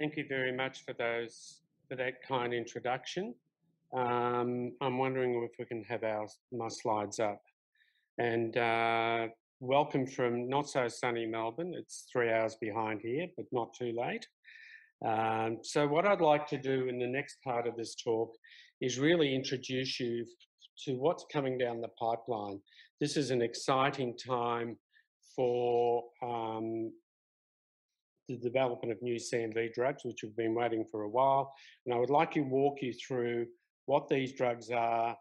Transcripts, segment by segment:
Thank you very much for that kind introduction. I'm wondering if we can have my slides up. And welcome from not so sunny Melbourne. It's 3 hours behind here, but not too late. So what I'd like to do in the next part of this talk is really introduce you to what's coming down the pipeline. This is an exciting time for the development of new CMV drugs, which we've been waiting for a while. And I would like to walk you through what these drugs are,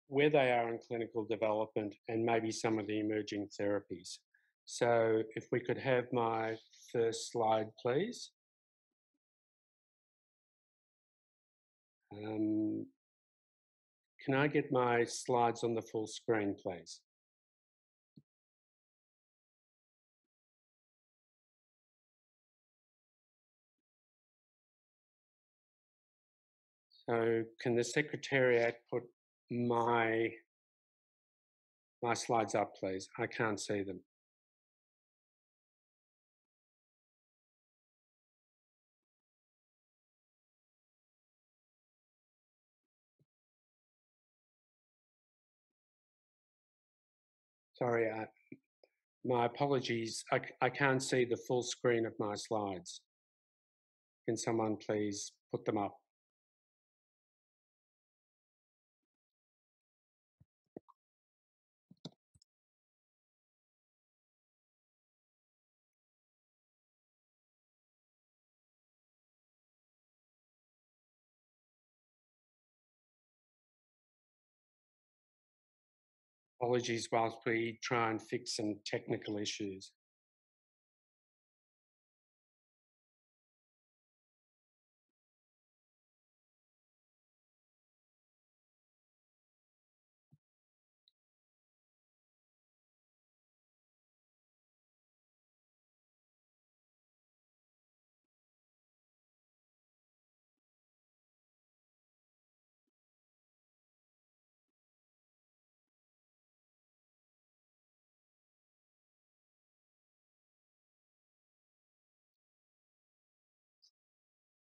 where they are in clinical development, and maybe some of the emerging therapies. So if we could have my first slide, please. Can I get my slides on the full screen, please? So can the Secretariat put my slides up, please? I can't see them. Sorry, my apologies. I can't see the full screen of my slides. Can someone please put them up? Apologies whilst we try and fix some technical issues.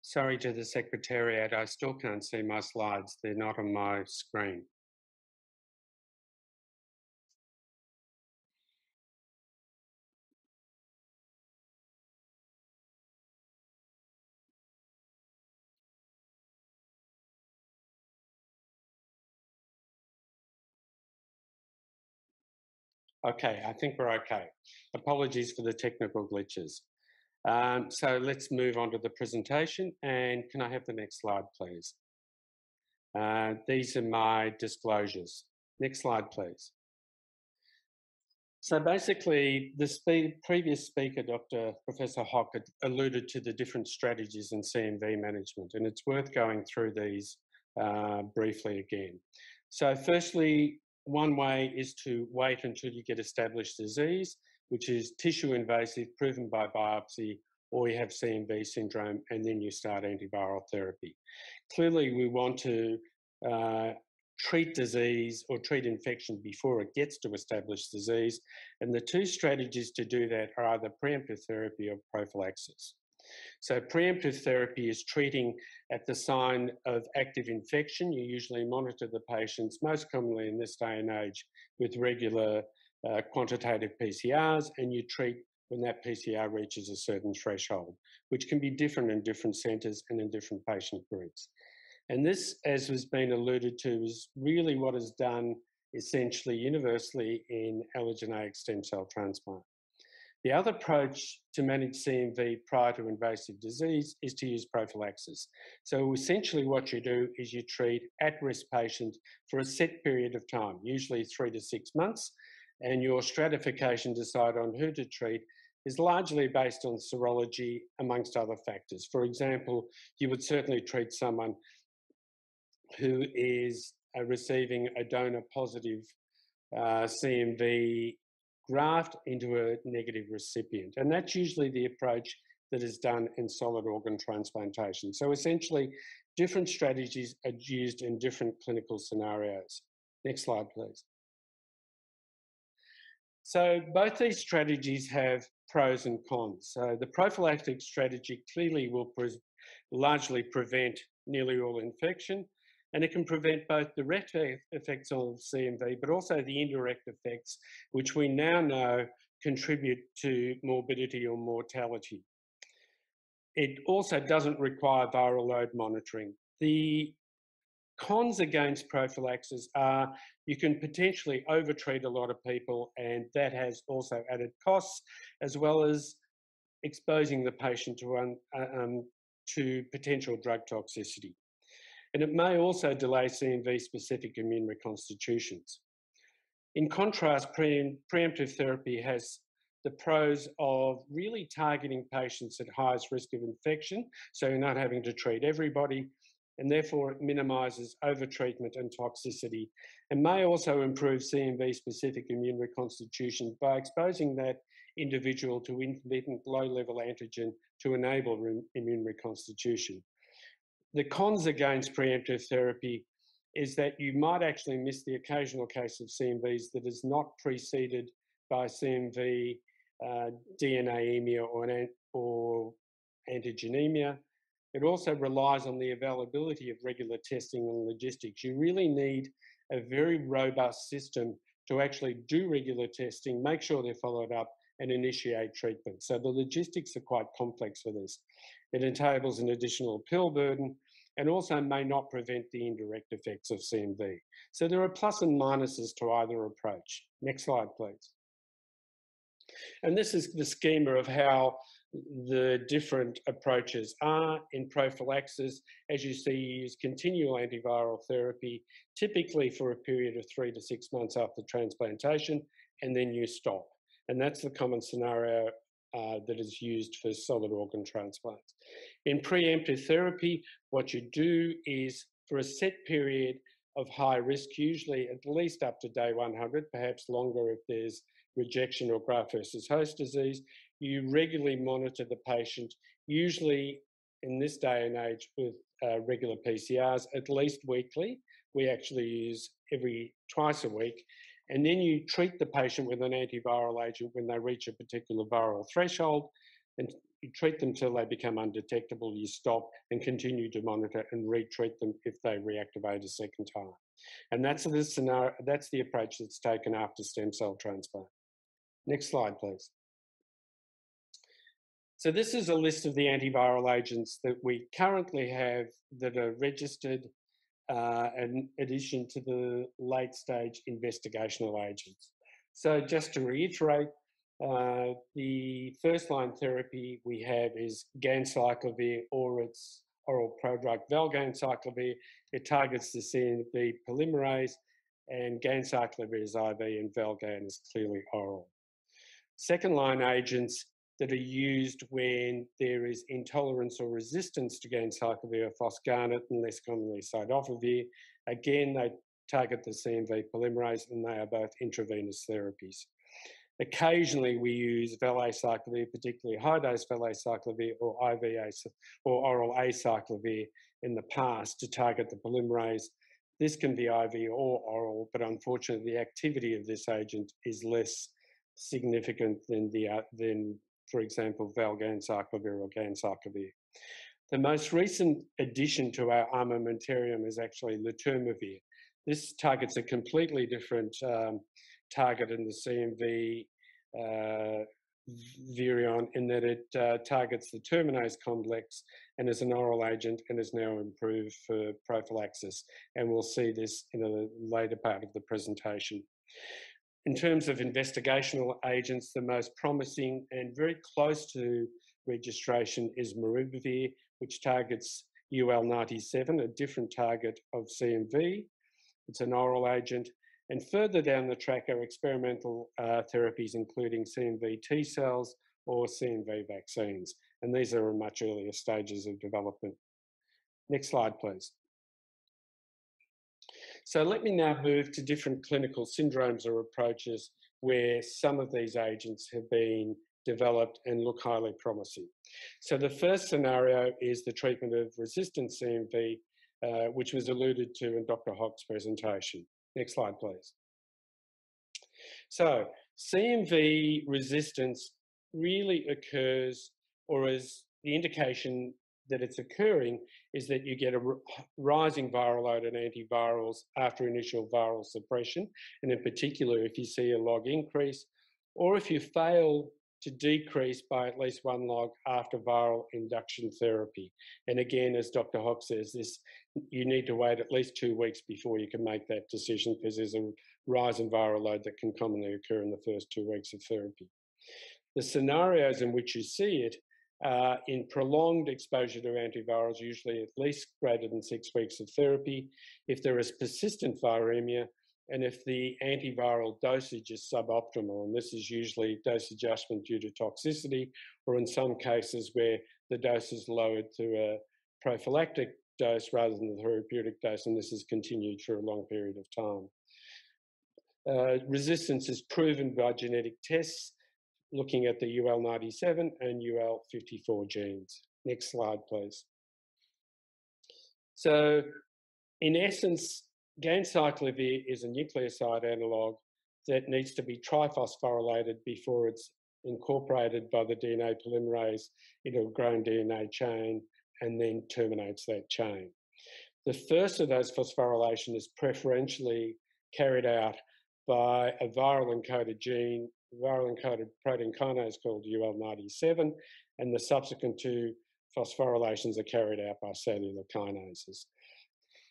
Sorry to the Secretariat, I still can't see my slides. They're not on my screen. Okay, I think we're okay. Apologies for the technical glitches. So let's move on to the presentation, and can I have the next slide, please? These are my disclosures. Next slide, please. So basically, the previous speaker, Professor Hock, alluded to the different strategies in CMV management, and it's worth going through these briefly again. So firstly, one way is to wait until you get established disease, which is tissue invasive, proven by biopsy, or you have CMV syndrome, and then you start antiviral therapy. Clearly, we want to treat disease or treat infection before it gets to established disease. And the two strategies to do that are either preemptive therapy or prophylaxis. So preemptive therapy is treating at the sign of active infection. You usually monitor the patients, most commonly in this day and age, with regular quantitative PCRs, and you treat when that PCR reaches a certain threshold, which can be different in different centres and in different patient groups. And this, as has been alluded to, is really what is done essentially universally in allogeneic stem cell transplant. The other approach to manage CMV prior to invasive disease is to use prophylaxis. So essentially what you do is you treat at-risk patients for a set period of time, usually 3 to 6 months, and your stratification to decide on who to treat is largely based on serology amongst other factors. For example, you would certainly treat someone who is receiving a donor-positive CMV graft into a negative recipient. And that's usually the approach that is done in solid organ transplantation. So essentially, different strategies are used in different clinical scenarios. Next slide, please. So both these strategies have pros and cons. So the prophylactic strategy clearly will largely prevent nearly all infection, and it can prevent both the direct effects of CMV, but also the indirect effects, which we now know contribute to morbidity or mortality. It also doesn't require viral load monitoring. The cons against prophylaxis are you can potentially overtreat a lot of people, and that has also added costs, as well as exposing the patient to potential drug toxicity. And it may also delay CMV-specific immune reconstitutions. In contrast, preemptive therapy has the pros of really targeting patients at highest risk of infection, so you're not having to treat everybody, and therefore it minimises overtreatment and toxicity, and may also improve CMV-specific immune reconstitution by exposing that individual to intermittent low-level antigen to enable immune reconstitution. The cons against preemptive therapy is that you might actually miss the occasional case of CMVs that is not preceded by CMV DNAemia or antigenemia. It also relies on the availability of regular testing and logistics. You really need a very robust system to actually do regular testing, make sure they're followed up, and initiate treatment. So the logistics are quite complex for this. It entails an additional pill burden and also may not prevent the indirect effects of CMV. So there are plus and minuses to either approach. Next slide, please. And this is the schema of how the different approaches are in prophylaxis. As you see, you use continual antiviral therapy, typically for a period of 3 to 6 months after transplantation, and then you stop. And that's the common scenario that is used for solid organ transplants. In preemptive therapy, what you do is for a set period of high risk, usually at least up to day 100, perhaps longer if there's rejection or graft versus host disease, you regularly monitor the patient, usually in this day and age with regular PCRs, at least weekly. We actually use twice a week. And then you treat the patient with an antiviral agent when they reach a particular viral threshold, and you treat them till they become undetectable. You stop and continue to monitor and retreat them if they reactivate a second time. And that's the scenario, that's the approach that's taken after stem cell transplant. Next slide, please. So this is a list of the antiviral agents that we currently have that are registered in addition to the late stage investigational agents. So just to reiterate, the first line therapy we have is ganciclovir or its oral prodrug valganciclovir. It targets the CMV polymerase, and ganciclovir is IV and Valgan is clearly oral. Second line agents that are used when there is intolerance or resistance to ganciclovir or foscarnet, and less commonly cidofovir. Again, they target the CMV polymerase, and they are both intravenous therapies. Occasionally, we use valacyclovir, particularly high-dose valacyclovir or or oral acyclovir in the past to target the polymerase. This can be IV or oral, but unfortunately, the activity of this agent is less significant than for example, valganciclovir or ganciclovir. The most recent addition to our armamentarium is actually letermovir. This targets a completely different target in the CMV virion, in that it targets the terminase complex and is an oral agent and is now improved for prophylaxis. And we'll see this in a later part of the presentation. In terms of investigational agents, the most promising and very close to registration is maribavir, which targets UL97, a different target of CMV. It's an oral agent. And further down the track are experimental therapies, including CMV T cells or CMV vaccines. And these are in much earlier stages of development. Next slide, please. So let me now move to different clinical syndromes or approaches where some of these agents have been developed and look highly promising. So the first scenario is the treatment of resistant CMV, which was alluded to in Dr. Hock's presentation. Next slide, please. So CMV resistance really occurs, or is the indication that it's occurring, is that you get a rising viral load in antivirals after initial viral suppression, and in particular if you see a log increase, or if you fail to decrease by at least 1 log after viral induction therapy. And again, as Dr. Hock says, you need to wait at least 2 weeks before you can make that decision, because there's a rise in viral load that can commonly occur in the first 2 weeks of therapy. The scenarios in which you see it in prolonged exposure to antivirals, usually at least greater than 6 weeks of therapy, if there is persistent viremia, and if the antiviral dosage is suboptimal, and this is usually dose adjustment due to toxicity, or in some cases where the dose is lowered to a prophylactic dose rather than the therapeutic dose, and this is continued for a long period of time. Resistance is proven by genetic tests, looking at the UL97 and UL54 genes. Next slide, please. So, in essence, ganciclovir is a nucleoside analog that needs to be triphosphorylated before it's incorporated by the DNA polymerase into a grown DNA chain and then terminates that chain. The first of those phosphorylation is preferentially carried out by a viral-encoded protein kinase called UL97, and the subsequent 2 phosphorylations are carried out by cellular kinases.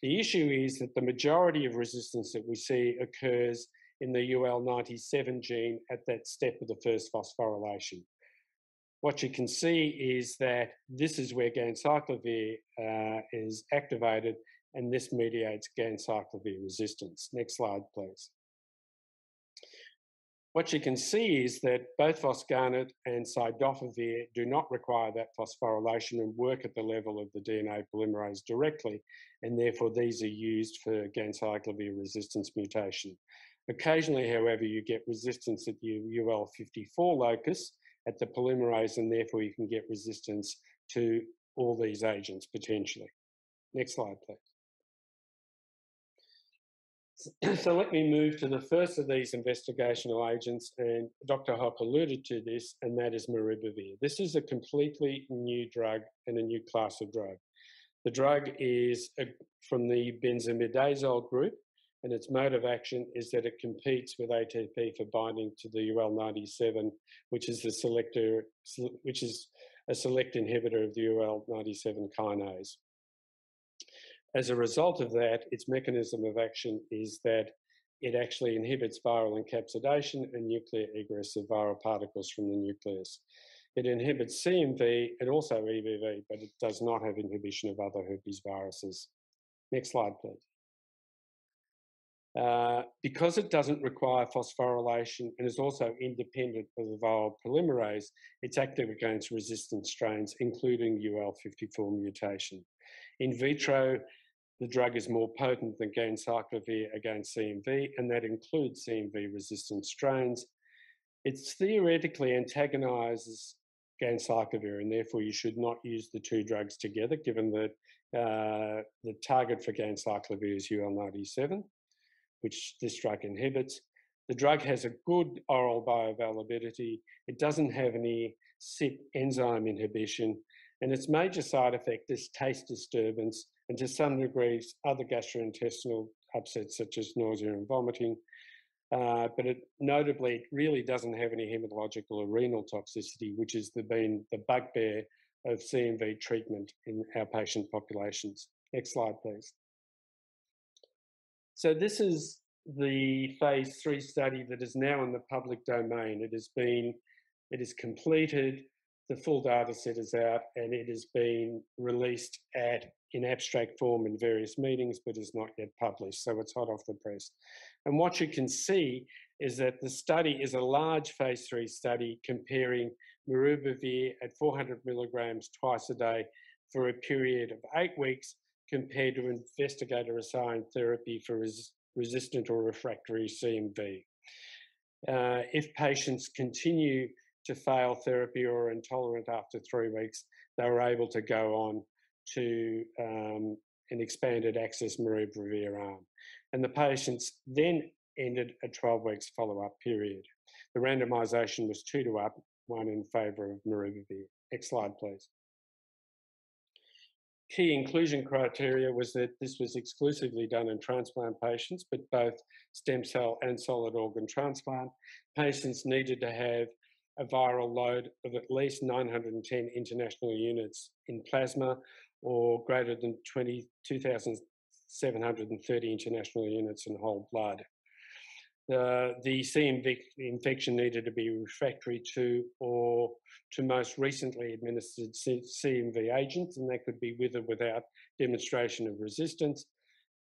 The issue is that the majority of resistance that we see occurs in the UL97 gene at that step of the first phosphorylation. What you can see is that this is where ganciclovir is activated, and this mediates ganciclovir resistance. Next slide, please. What you can see is that both foscarnet and cidofovir do not require that phosphorylation and work at the level of the DNA polymerase directly, and therefore these are used for ganciclovir resistance mutation. Occasionally, however, you get resistance at the UL54 locus at the polymerase, and therefore you can get resistance to all these agents potentially. Next slide, please. So let me move to the first of these investigational agents, and Dr. Hock alluded to this, and that is maribavir. This is a completely new drug and a new class of drug. The drug is from the benzimidazole group, and its mode of action is that it competes with ATP for binding to the UL97, which is a select inhibitor of the UL97 kinase. As a result of that, its mechanism of action is that it actually inhibits viral encapsulation and nuclear egress of viral particles from the nucleus. It inhibits CMV and also EBV, but it does not have inhibition of other herpes viruses. Next slide, please. Because it doesn't require phosphorylation and is also independent of the viral polymerase, it's active against resistant strains, including UL54 mutation. In vitro, the drug is more potent than ganciclovir against CMV, and that includes CMV-resistant strains. It theoretically antagonizes ganciclovir, and therefore you should not use the 2 drugs together, given that the target for ganciclovir is UL97, which this drug inhibits. The drug has a good oral bioavailability. It doesn't have any CYP enzyme inhibition, and its major side effect is taste disturbance, and to some degrees other gastrointestinal upsets such as nausea and vomiting. But notably, it really doesn't have any hematological or renal toxicity, which has been the bugbear of CMV treatment in our patient populations. Next slide, please. So this is the phase 3 study that is now in the public domain. It is completed, the full data set is out, and it has been released in abstract form in various meetings, but is not yet published, so it's hot off the press. And what you can see is that the study is a large phase 3 study comparing maribavir at 400 milligrams twice a day for a period of 8 weeks, compared to investigator-assigned therapy for resistant or refractory CMV. If patients continue to fail therapy or are intolerant after 3 weeks, they were able to go on to an expanded access maribavir arm. And the patients then ended a 12 weeks follow-up period. The randomization was 2 to 1 in favour of maribavir. Next slide, please. Key inclusion criteria was that this was exclusively done in transplant patients, but both stem cell and solid organ transplant patients needed to have a viral load of at least 910 international units in plasma or greater than 22,730 international units in whole blood. The CMV infection needed to be refractory to or to most recently administered CMV agents, and that could be with or without demonstration of resistance.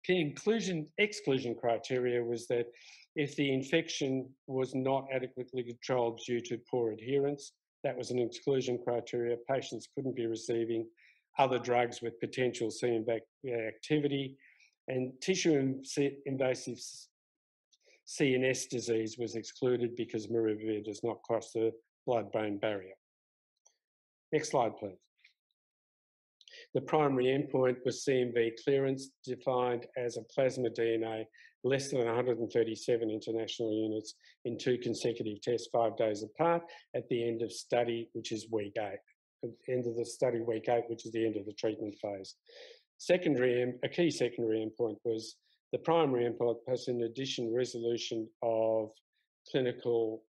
Key exclusion criteria was that if the infection was not adequately controlled due to poor adherence, that was an exclusion criteria. Patients couldn't be receiving other drugs with potential CMV activity, and tissue invasive CNS disease was excluded because maribavir does not cross the blood-brain barrier. Next slide, please. The primary endpoint was CMV clearance, defined as a plasma DNA less than 137 international units in 2 consecutive tests 5 days apart at the end of study, which is week 8. At the end of the study, week 8, which is the end of the treatment phase. A key secondary endpoint was the primary endpoint plus, in addition, resolution of clinical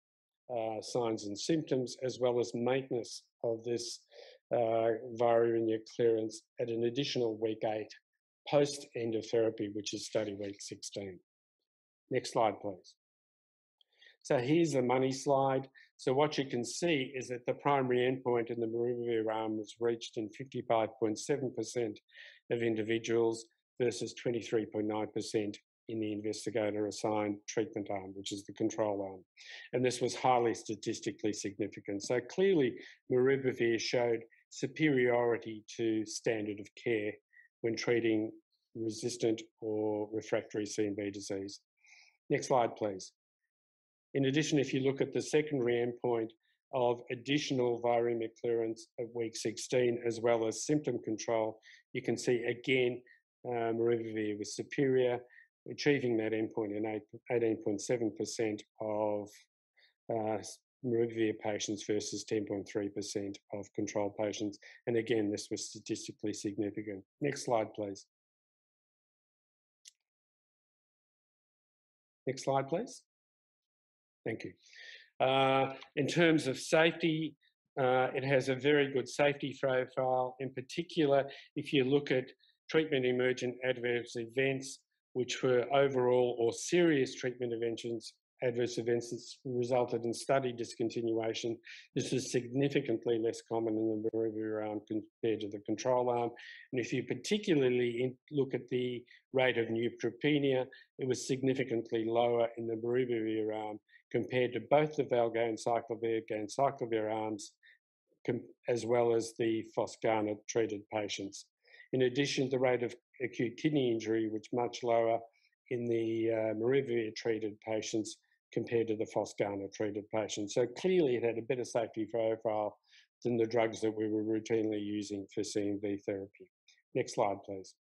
signs and symptoms, as well as maintenance of this viremia clearance at an additional week 8 post end of therapy, which is study week 16. Next slide, please. So here's a money slide. So what you can see is that the primary endpoint in the maribavir arm was reached in 55.7% of individuals versus 23.9% in the investigator-assigned treatment arm, which is the control arm. And this was highly statistically significant. So clearly, maribavir showed superiority to standard of care when treating resistant or refractory CMV disease. Next slide, please. In addition, if you look at the secondary endpoint of additional viremia clearance at week 16, as well as symptom control, you can see again, maribavir was superior, achieving that endpoint in 18.7% of maribavir patients versus 10.3% of control patients. And again, this was statistically significant. Next slide, please. Next slide, please. Thank you. In terms of safety, it has a very good safety profile. In particular, if you look at treatment emergent adverse events, which were overall or serious treatment adverse events that resulted in study discontinuation, this is significantly less common in the maribavir arm compared to the control arm. And if you particularly look at the rate of neutropenia, it was significantly lower in the maribavir arm compared to both the valganciclovir arms, as well as the Foscarnet treated patients. In addition, the rate of acute kidney injury was much lower in the maribavir treated patients compared to the Foscarnet treated patients. So clearly it had a better safety profile than the drugs that we were routinely using for CMV therapy. Next slide, please.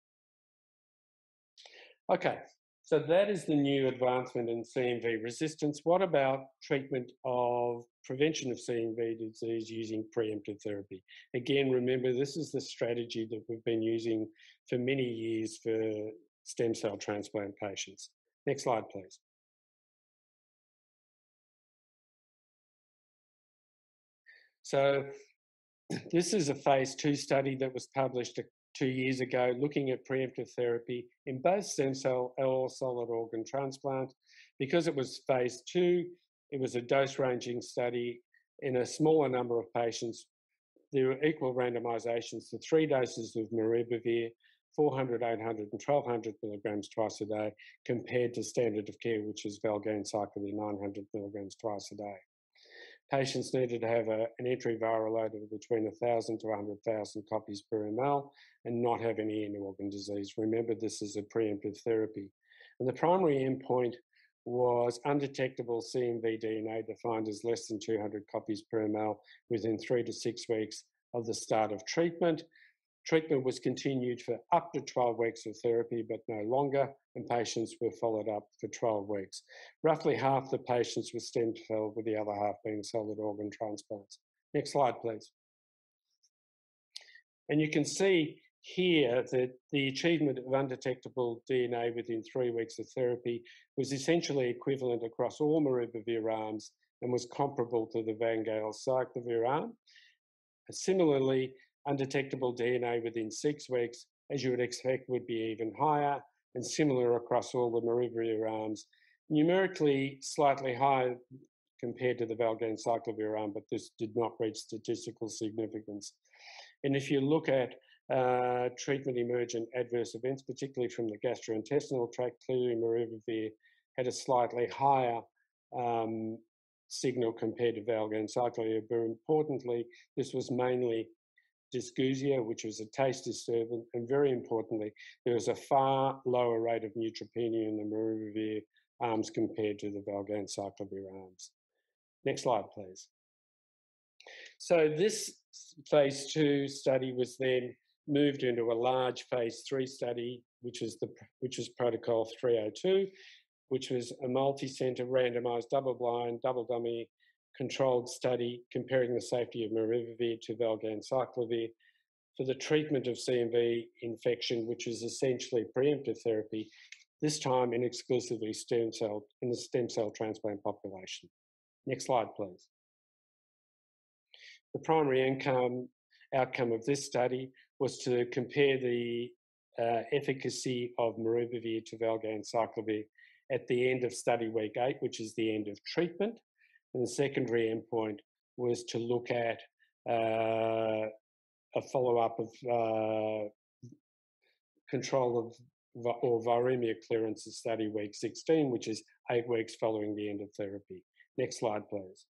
Okay, so that is the new advancement in CMV resistance. What about treatment of prevention of CMV disease using preemptive therapy? Again, remember, this is the strategy that we've been using for many years for stem cell transplant patients. Next slide, please. So this is a phase 2 study that was published 2 years ago, looking at preemptive therapy in both stem cell or solid organ transplant. Because it was phase 2, it was a dose-ranging study in a smaller number of patients. There were equal randomizations to 3 doses of maribavir, 400, 800, and 1200 milligrams twice a day, compared to standard of care, which is valganciclovir 900 milligrams twice a day. Patients needed to have an entry viral load of between 1,000 to 100,000 copies per ml and not have any end organ disease. Remember, this is a preemptive therapy. And the primary endpoint was undetectable CMV DNA, defined as less than 200 copies per ml within 3 to 6 weeks of the start of treatment. Treatment was continued for up to 12 weeks of therapy, but no longer, and patients were followed up for 12 weeks. Roughly half the patients were stem cell, with the other half being solid organ transplants. Next slide, please. And you can see here that the achievement of undetectable DNA within 3 weeks of therapy was essentially equivalent across all maribavir arms and was comparable to the valganciclovir arm. Similarly, undetectable DNA within 6 weeks, as you would expect, would be even higher and similar across all the maribavir arms, numerically slightly higher compared to the valganciclovir arm, but this did not reach statistical significance. And if you look at treatment emergent adverse events, particularly from the gastrointestinal tract, clearly maribavir had a slightly higher signal compared to valganciclovir, but importantly, this was mainly dysgeusia, which was a taste disturbance, and very importantly, there was a far lower rate of neutropenia in the maribavir arms compared to the valganciclovir arms. Next slide, please. So this phase 2 study was then moved into a large phase 3 study, which is protocol 302, which was a multi-center randomized double-blind, double-dummy controlled study comparing the safety of maribavir to valganciclovir for the treatment of CMV infection, which is essentially preemptive therapy, this time in exclusively in the stem cell transplant population. Next slide, please. The primary outcome of this study was to compare the efficacy of maribavir to valganciclovir at the end of study week 8, which is the end of treatment. And the secondary endpoint was to look at a follow-up of control of or viremia clearance of study week 16, which is 8 weeks following the end of therapy. Next slide, please.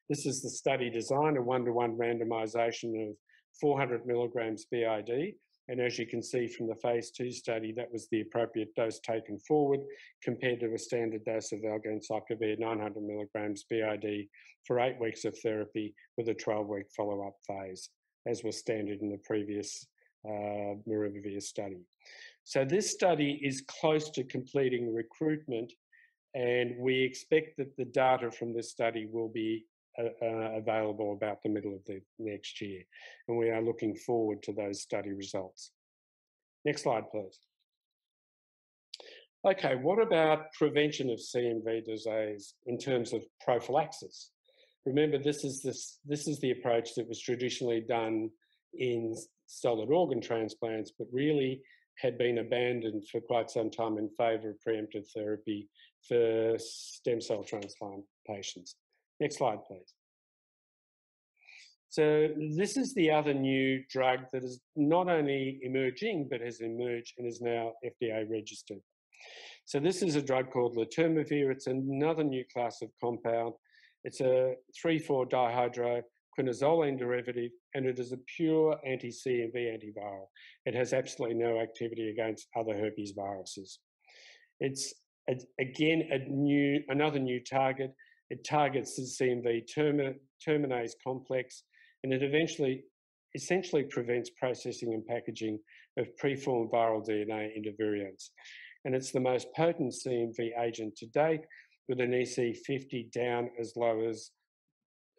This is the study design, a 1-to-1 randomization of 400 milligrams BID. And as you can see from the phase 2 study, that was the appropriate dose taken forward compared to a standard dose of valganciclovir, 900 milligrams BID for 8 weeks of therapy with a 12-week follow-up phase, as was standard in the previous maribavir study. So this study is close to completing recruitment, and we expect that the data from this study will be available about the middle of the next year, and we are looking forward to those study results. Next slide, please. Okay, what about prevention of CMV disease in terms of prophylaxis? Remember, this is the approach that was traditionally done in solid organ transplants, but really had been abandoned for quite some time in favour of preemptive therapy for stem cell transplant patients. Next slide, please. So this is the other new drug that is not only emerging, but has emerged and is now FDA registered. So this is a drug called letermovir. It's another new class of compound. It's a 3,4-dihydroquinozoline derivative, and it is a pure anti-CMV antiviral. It has absolutely no activity against other herpes viruses. It's, again, another new target. It targets the CMV terminase complex, and it essentially prevents processing and packaging of preformed viral DNA into virions. And it's the most potent CMV agent to date, with an EC50 down as low as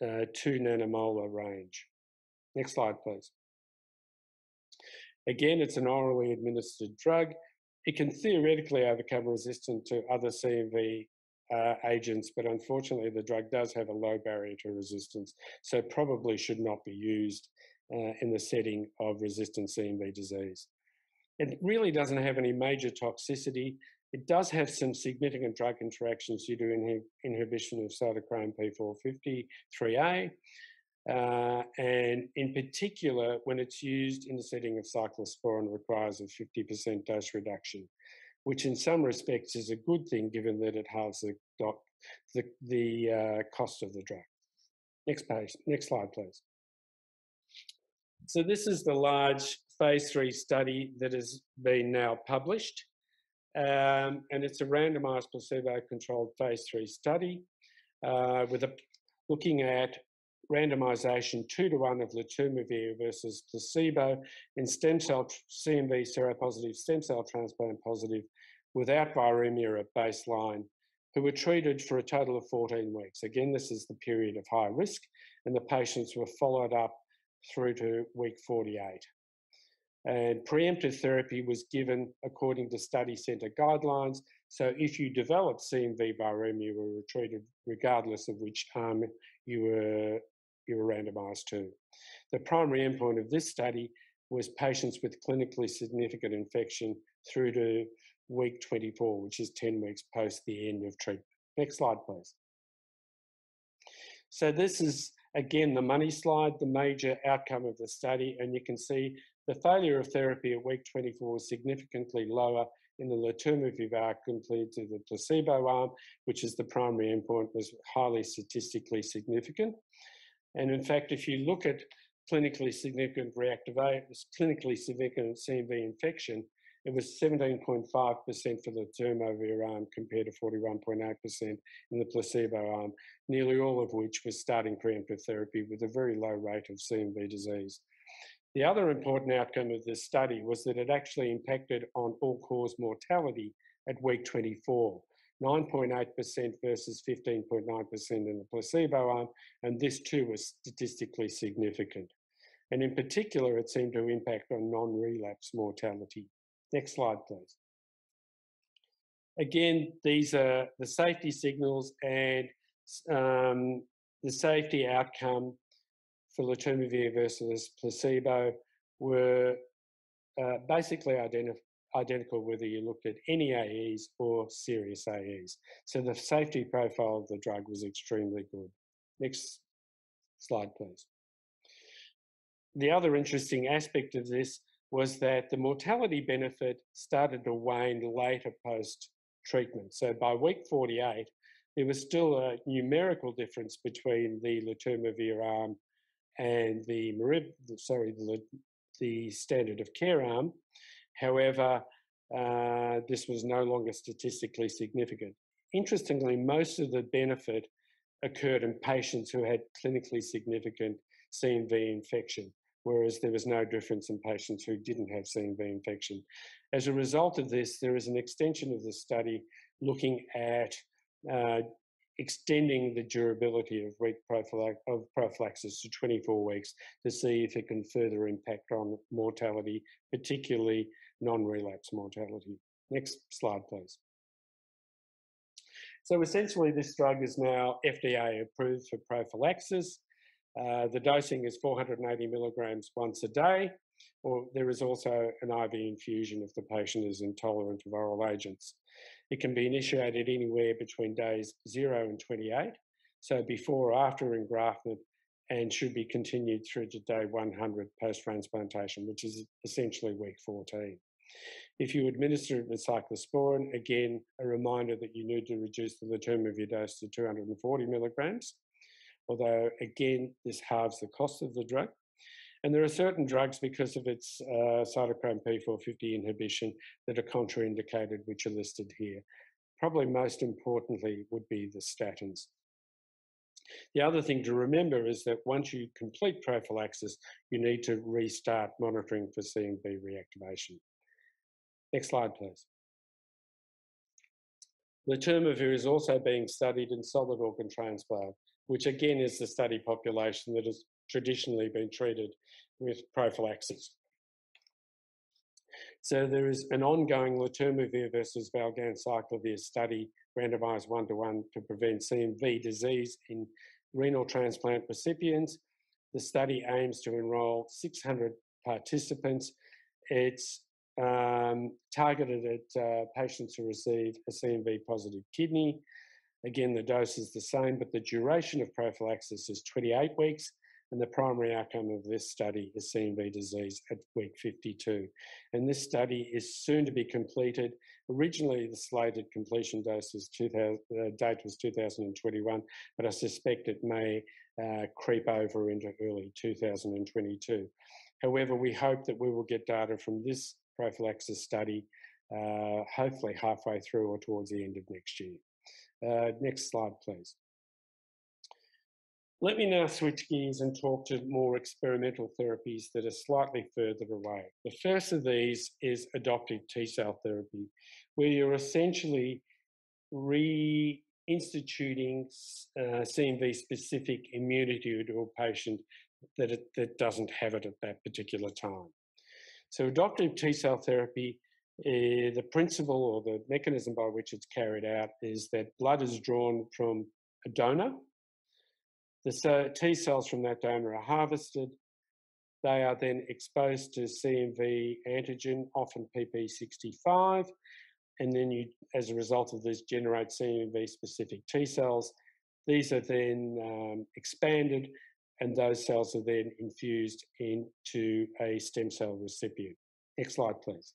2 nanomolar range. Next slide, please. Again, it's an orally administered drug. It can theoretically overcome resistance to other CMV agents, but unfortunately the drug does have a low barrier to resistance, so probably should not be used in the setting of resistant CMV disease. It really doesn't have any major toxicity. It does have some significant drug interactions due to inhibition of cytochrome P450 3A, and in particular, when it's used in the setting of cyclosporin, requires a 50% dose reduction, which in some respects is a good thing given that it halves the cost of the drug. Next slide, please. So this is the large phase 3 study that has been now published, and it's a randomized placebo-controlled phase 3 study looking at randomization 2-to-1 of letermovir versus placebo in CMV seropositive stem cell transplant positive without viremia at baseline, who were treated for a total of 14 weeks. Again, this is the period of high risk, and the patients were followed up through to week 48. And preemptive therapy was given according to study centre guidelines. So if you developed CMV viremia, you were treated regardless of which arm you were randomised to. The primary endpoint of this study was patients with clinically significant infection through to week 24, which is 10 weeks post the end of treatment. Next slide, please. So this is, again, the money slide, the major outcome of the study, and you can see the failure of therapy at week 24 was significantly lower in the letermovir arm compared to the placebo arm, which is the primary endpoint, was highly statistically significant. And in fact, if you look at clinically significant clinically significant CMV infection, it was 17.5% for the letermovir arm compared to 41.8% in the placebo arm, nearly all of which was starting preemptive therapy with a very low rate of CMV disease. The other important outcome of this study was that it actually impacted on all-cause mortality at week 24, 9.8% versus 15.9% in the placebo arm, and this too was statistically significant. And in particular, it seemed to impact on non-relapse mortality. Next slide, please. Again, these are the safety signals and the safety outcome for letermovir versus placebo were basically identical whether you looked at any AEs or serious AEs. So the safety profile of the drug was extremely good. Next slide, please. The other interesting aspect of this was that the mortality benefit started to wane later post-treatment. So by week 48, there was still a numerical difference between the letermovir arm and the standard of care arm. However, this was no longer statistically significant. Interestingly, most of the benefit occurred in patients who had clinically significant CMV infection, whereas there was no difference in patients who didn't have CMV infection. As a result of this, there is an extension of the study looking at extending the durability of prophylaxis to 24 weeks to see if it can further impact on mortality, particularly non-relapse mortality. Next slide, please. So essentially, this drug is now FDA approved for prophylaxis. The dosing is 480 milligrams once a day, or there is also an IV infusion if the patient is intolerant of oral agents. It can be initiated anywhere between days 0 and 28, so before or after engraftment, and should be continued through to day 100 post-transplantation, which is essentially week 14. If you administer it with cyclosporin, again, a reminder that you need to reduce the letermovir dose to 240 milligrams, although, again, this halves the cost of the drug. And there are certain drugs, because of its cytochrome P450 inhibition, that are contraindicated, which are listed here. Probably most importantly would be the statins. The other thing to remember is that once you complete prophylaxis, you need to restart monitoring for CMV reactivation. Next slide, please. Letermovir is also being studied in solid organ transplant, which again is the study population that has traditionally been treated with prophylaxis. So there is an ongoing letermovir versus valganciclovir study, randomised 1-to-1 to prevent CMV disease in renal transplant recipients. The study aims to enrol 600 participants. It's targeted at patients who receive a CMV positive kidney. Again, the dose is the same, but the duration of prophylaxis is 28 weeks, and the primary outcome of this study is CMV disease at week 52. And this study is soon to be completed. Originally, the slated completion date was 2021, but I suspect it may creep over into early 2022. However, we hope that we will get data from this prophylaxis study hopefully halfway through or towards the end of next year. Next slide, please. Let me now switch gears and talk to more experimental therapies that are slightly further away. The first of these is adoptive T-cell therapy, where you're essentially instituting CMV-specific immunity to a patient that doesn't have it at that particular time. So adoptive T-cell therapy, the principle or the mechanism by which it's carried out is that blood is drawn from a donor. The T-cells from that donor are harvested. They are then exposed to CMV antigen, often PP65, and then you, as a result of this, generate CMV-specific T-cells. These are then expanded, and those cells are then infused into a stem cell recipient. Next slide, please.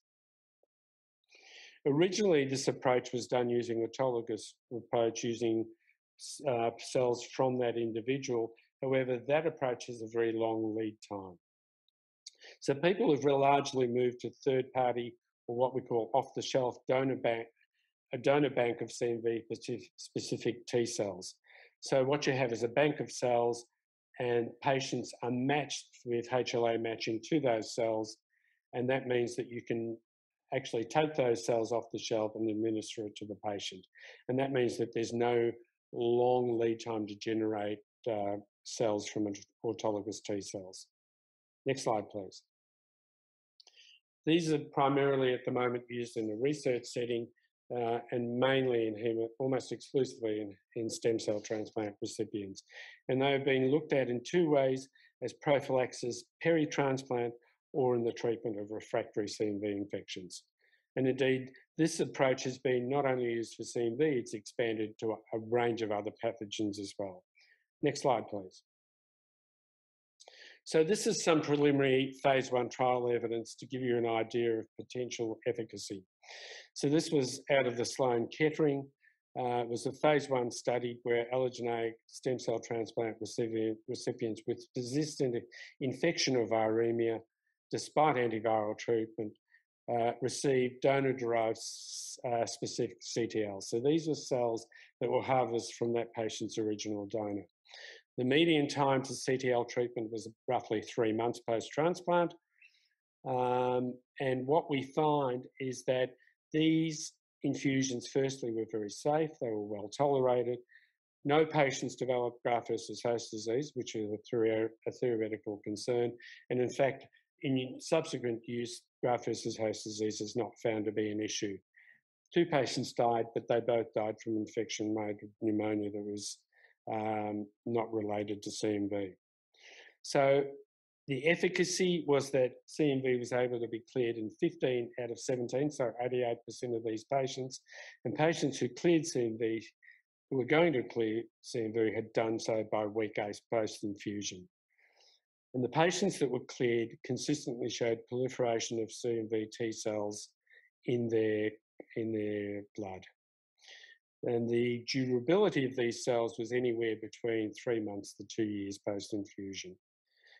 Originally, this approach was done using autologous approach, using cells from that individual. However, that approach has a very long lead time. So people have largely moved to third-party, or what we call off-the-shelf donor bank, a donor bank of CMV-specific T cells. So what you have is a bank of cells, and patients are matched with HLA matching to those cells, and that means that you can actually take those cells off the shelf and administer it to the patient. And that means that there's no long lead time to generate cells from autologous T cells. Next slide, please. These are primarily at the moment used in a research setting and mainly almost exclusively in stem cell transplant recipients. And they have been looked at in two ways: as prophylaxis, peri-transplant, or in the treatment of refractory CMV infections. And indeed, this approach has been not only used for CMV, it's expanded to a range of other pathogens as well. Next slide, please. So this is some preliminary phase 1 trial evidence to give you an idea of potential efficacy. So this was out of the Sloan Kettering. It was a phase 1 study where allogeneic stem cell transplant recipients with persistent infection or viremia, despite antiviral treatment, received donor-derived specific CTL. So these were cells that were harvested from that patient's original donor. The median time to CTL treatment was roughly 3 months post-transplant. And what we find is that these infusions, firstly, were very safe. They were well tolerated. No patients developed graft versus host disease, which is a theoretical concern. And in fact, in subsequent use, graft versus host disease is not found to be an issue. 2 patients died, but they both died from infection made with pneumonia that was not related to CMV. So the efficacy was that CMV was able to be cleared in 15 out of 17, so 88% of these patients. And patients who cleared CMV, who were going to clear CMV, had done so by week 8 post-infusion. And the patients that were cleared consistently showed proliferation of CMV T cells in their blood. And the durability of these cells was anywhere between 3 months to 2 years post-infusion.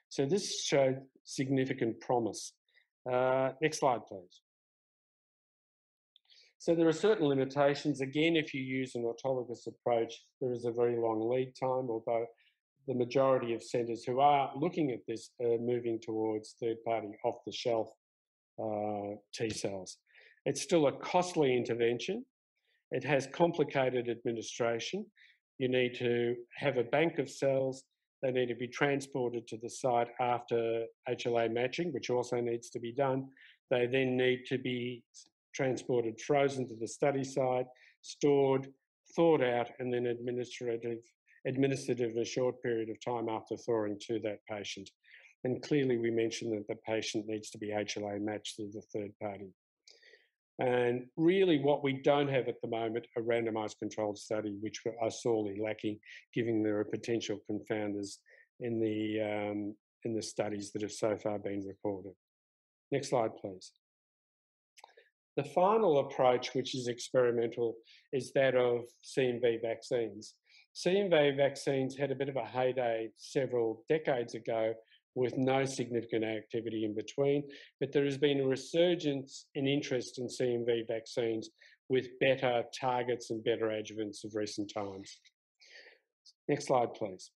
So this showed significant promise. Next slide, please. So there are certain limitations. Again, if you use an autologous approach, there is a very long lead time, although the majority of centres who are looking at this are moving towards third-party off-the-shelf T cells. It's still a costly intervention. It has complicated administration. You need to have a bank of cells. They need to be transported to the site after HLA matching, which also needs to be done. They then need to be transported frozen to the study site, stored, thawed out, and then administered in a short period of time after thawing to that patient. And clearly we mentioned that the patient needs to be HLA matched to the third party. And really what we don't have at the moment, a randomized controlled study, which are sorely lacking, given there are potential confounders in the studies that have so far been reported. Next slide, please. The final approach, which is experimental, is that of CMV vaccines. CMV vaccines had a bit of a heyday several decades ago with no significant activity in between, but there has been a resurgence in interest in CMV vaccines with better targets and better adjuvants of recent times. Next slide, please.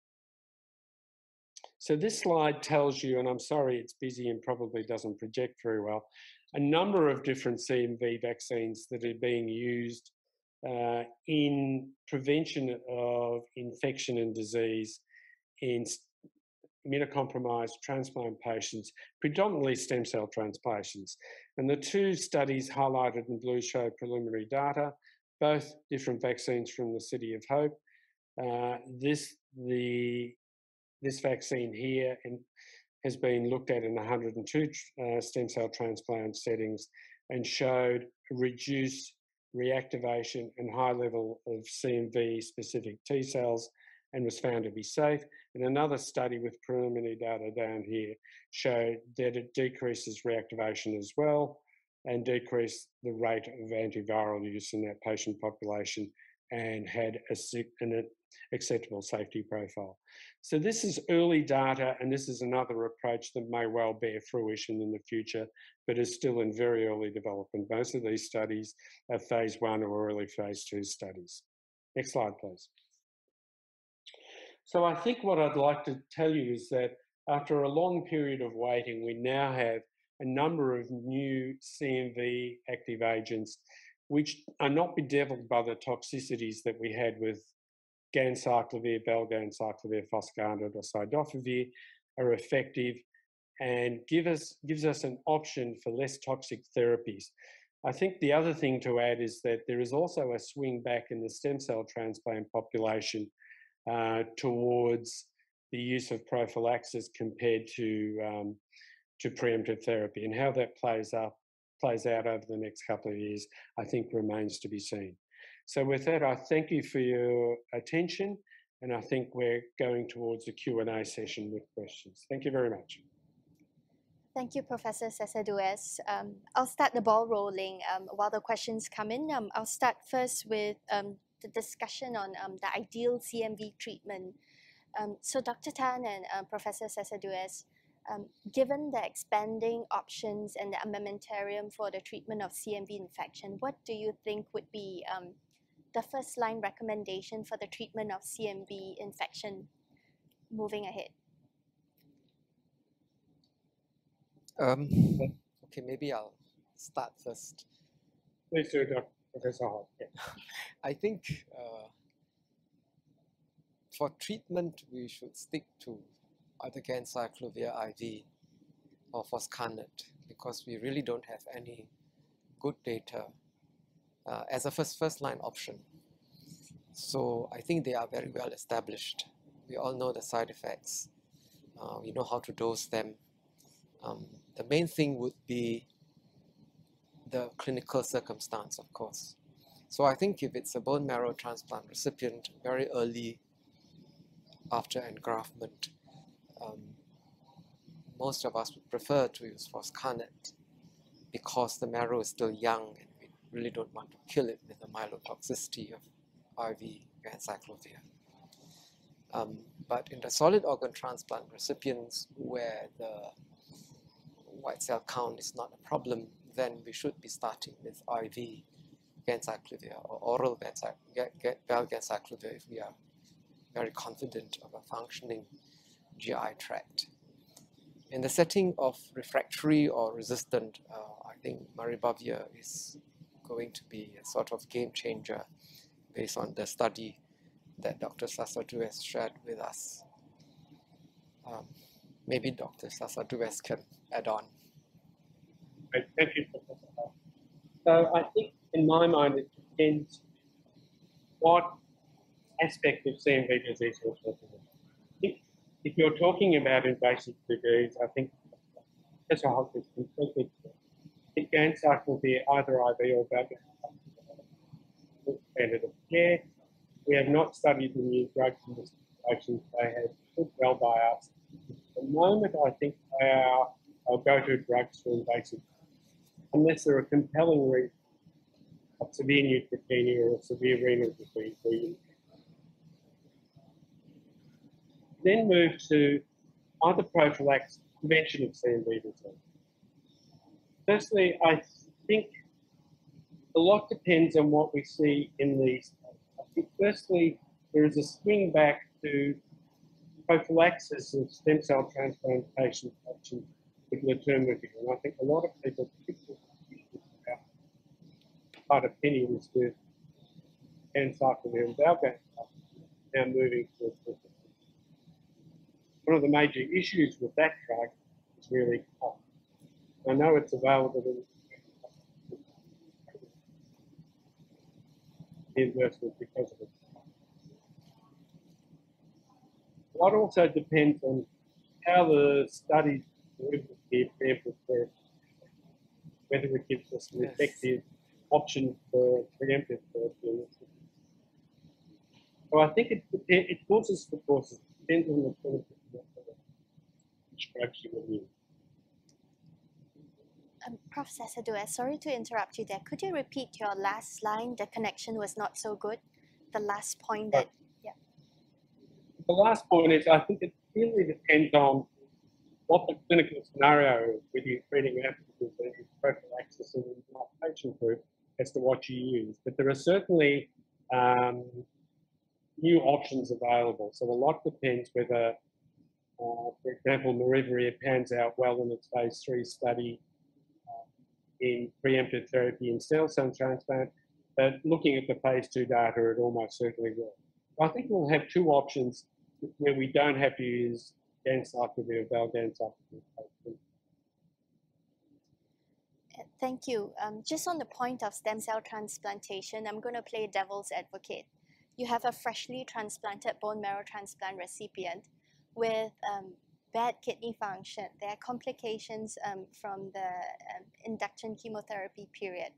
So this slide tells you, and I'm sorry it's busy and probably doesn't project very well, a number of different CMV vaccines that are being used in prevention of infection and disease in immunocompromised transplant patients, predominantly stem cell transplantations. And the two studies highlighted in blue show preliminary data, both different vaccines from the City of Hope. This vaccine here has been looked at in 102 stem cell transplant settings and showed reduced reactivation and high level of CMV specific T cells and was found to be safe. And another study with preliminary data down here showed that it decreases reactivation as well and decreased the rate of antiviral use in that patient population and had an acceptable safety profile. So this is early data, and this is another approach that may well bear fruition in the future, but is still in very early development. Most of these studies are phase 1 or early phase 2 studies. Next slide, please. So I think what I'd like to tell you is that after a long period of waiting, we now have a number of new CMV active agents which are not bedeviled by the toxicities that we had with ganciclovir, valganciclovir, foscarnet, or cidofovir, are effective and gives us an option for less toxic therapies. I think the other thing to add is that there is also a swing back in the stem cell transplant population towards the use of prophylaxis compared to preemptive therapy, and how that plays out over the next couple of years, I think remains to be seen. So with that, I thank you for your attention, and I think we're going towards a Q&A session with questions. Thank you very much. Thank you, Professor Sasadeusz. I'll start the ball rolling while the questions come in. I'll start first with the discussion on the ideal CMV treatment. So Dr. Tan and Professor Sasadeusz, given the expanding options and the armamentarium for the treatment of CMV infection, what do you think would be the first line recommendation for the treatment of CMV infection moving ahead? Okay, maybe I'll start first. Please do, Professor Hall. Yeah. I think for treatment, we should stick to either ganciclovir IV or foscarnet, because we really don't have any good data as a first line option. So I think they are very well established. We all know the side effects. We know how to dose them. The main thing would be the clinical circumstance, of course. So I think if it's a bone marrow transplant recipient very early after engraftment, most of us would prefer to use foscarnet because the marrow is still young and we really don't want to kill it with the myelotoxicity of IV ganciclovir. But in the solid organ transplant recipients where the white cell count is not a problem, then we should be starting with IV ganciclovir or oral valganciclovir if we are very confident of a functioning GI tract. In the setting of refractory or resistant, I think maribavir is going to be a sort of game changer based on the study that Dr. Sasadeusz has shared with us. Maybe Dr. Sasadeusz can add on. Great. Thank you, Professor Hall. So I think in my mind it depends what aspect of CMV disease you're talking about. If you're talking about invasive disease, I think Professor Hall is completely clear. I think ganciclovir, either IV or valganciclovir, standard of care. We have not studied the new drugs in this situation. They have put well by us. At the moment, I think I'll go to drugs for invasive, unless there are compelling reasons of severe neutropenia or severe renal disease. Then move to either prophylaxis, prevention of CMV disease. Firstly, I think a lot depends on what we see in these. I think firstly, there is a swing back to prophylaxis of stem cell transplantation options with laturnavir. And I think a lot of people, particularly about opinions with ganciclovir and valganciclovir, now moving to one of the major issues with that drug is really cost. I know it's available in reimbursement because of it. A lot also depends on how the studies give preemptive therapy, whether it gives us an effective option for preemptive therapy. So I think it causes the courses, depends on the clinical which drugs you will use. Prof. Sasadeusz, sorry to interrupt you there. Could you repeat your last line? The connection was not so good. The last point that, The last point is I think it really depends on what the clinical scenario is with you treating Africans and prophylaxis in the patient group as to what you use. But there are certainly new options available. So a lot depends whether, for example, maribavir pans out well in its phase 3 study in preemptive therapy in stem cell transplant. But looking at the phase 2 data, it almost certainly will. I think we'll have two options where we don't have to use ganciclovir or valganciclovir. Thank you. Just on the point of stem cell transplantation, I'm going to play devil's advocate. You have a freshly transplanted bone marrow transplant recipient with bad kidney function. There are complications from the induction chemotherapy period.